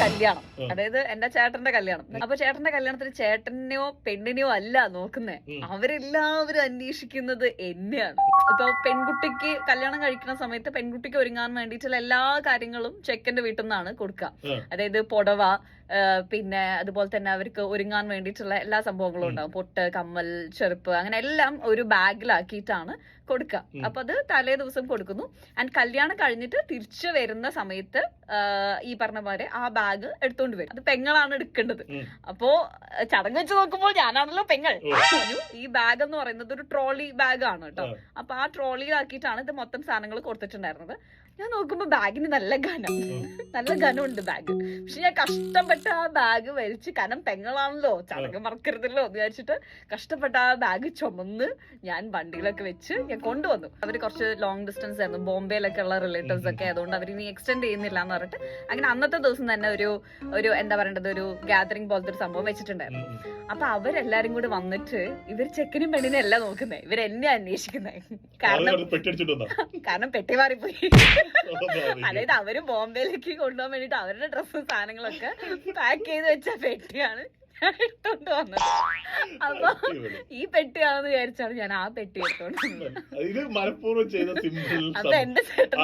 കല്യാണം, അതായത് എന്റെ ചേട്ടന്റെ കല്യാണം. അപ്പൊ ചേട്ടന്റെ കല്യാണത്തിന് ചേട്ടനെയോ പെണ്ണിനെയോ അല്ല നോക്കുന്നേ, അവരെല്ലാവരും അന്വേഷിക്കുന്നത് എന്നെയാണ്. ഇപ്പൊ പെൺകുട്ടിക്ക് കല്യാണം കഴിക്കുന്ന സമയത്ത് പെൺകുട്ടിക്ക് ഒരുങ്ങാൻ വേണ്ടിയിട്ടുള്ള എല്ലാ കാര്യങ്ങളും ചെക്കന്റെ വീട്ടിൽ നിന്നാണ് കൊടുക്കുക. അതായത് പുടവ, പിന്നെ അതുപോലെ തന്നെ അവർക്ക് ഒരുങ്ങാൻ വേണ്ടിയിട്ടുള്ള എല്ലാ സംഭവങ്ങളും ഉണ്ടാവും. പൊട്ട്, കമ്മൽ, ചെറുപ്പ്, അങ്ങനെ എല്ലാം ഒരു ബാഗിലാക്കിയിട്ടാണ് കൊടുക്കുക. അപ്പൊ അത് തലേ ദിവസം കൊടുക്കുന്നു. ആൻഡ് കല്യാണം കഴിഞ്ഞിട്ട് തിരിച്ചു വരുന്ന സമയത്ത് ഈ പറഞ്ഞ പോലെ ആ ബാഗ് എടുത്തോണ്ട് വരും. അത് പെങ്ങളാണ് എടുക്കേണ്ടത്. അപ്പോ ചടങ്ങ് വെച്ച് നോക്കുമ്പോൾ ഞാനാണല്ലോ പെങ്ങൾ. ഈ ബാഗ് എന്ന് പറയുന്നത് ഒരു ട്രോളി ബാഗ് ആണ് കേട്ടോ. അപ്പൊ ആ ട്രോളിയിലാക്കിയിട്ടാണ് ഇത് മൊത്തം സാധനങ്ങൾ കൊടുത്തിട്ടുണ്ടായിരുന്നത്. ഞാൻ നോക്കുമ്പോ ബാഗിന് നല്ല ഘനമുണ്ട് ബാഗ്. പക്ഷെ ഞാൻ കഷ്ടപ്പെട്ട ആ ബാഗ് വലിച്ച്, കാരണം പെങ്ങളാണല്ലോ, ചടങ്ങ് മറക്കരുതല്ലോ എന്ന് വിചാരിച്ചിട്ട് കഷ്ടപ്പെട്ട ആ ബാഗ് ചുമന്ന് ഞാൻ വണ്ടിയിലൊക്കെ വെച്ച് ഞാൻ കൊണ്ടുവന്നു. അവര് കുറച്ച് ലോങ് ഡിസ്റ്റൻസ് ആയിരുന്നു, ബോംബെയിലൊക്കെ ഉള്ള റിലേറ്റീവ്സ് ഒക്കെ, അതുകൊണ്ട് അവർ ഇനി എക്സ്റ്റെൻഡ് ചെയ്യുന്നില്ല എന്ന് പറഞ്ഞിട്ട് അങ്ങനെ അന്നത്തെ ദിവസം തന്നെ ഒരു എന്താ പറയേണ്ടത്, ഒരു ഗാദറിംഗ് പോലത്തെ ഒരു സംഭവം വെച്ചിട്ടുണ്ടായിരുന്നു. അപ്പൊ അവരെല്ലാരും കൂടി വന്നിട്ട് ഇവർ ചെക്കനും പെണ്ണിനും അല്ല നോക്കുന്നേ, ഇവരെന്നെ അന്വേഷിക്കുന്നേ. കാരണം പെട്ടി മാറിപ്പോയി. അതായത് അവര് ബോംബെയിലേക്ക് കൊണ്ടുപോകാൻ വേണ്ടിട്ട് അവരുടെ ഡ്രസ്സും സാധനങ്ങളൊക്കെ പാക്ക് ചെയ്ത് വെച്ച പെട്ടിയാണ് ഞാൻ എടുത്തോണ്ട് വന്നത്. അപ്പൊ ഈ പെട്ടിയാണെന്ന് വിചാരിച്ചാണ് ഞാൻ ആ പെട്ടി എടുത്തോണ്ട് വന്നത്. അപ്പൊ എന്റെ ചേട്ടൻ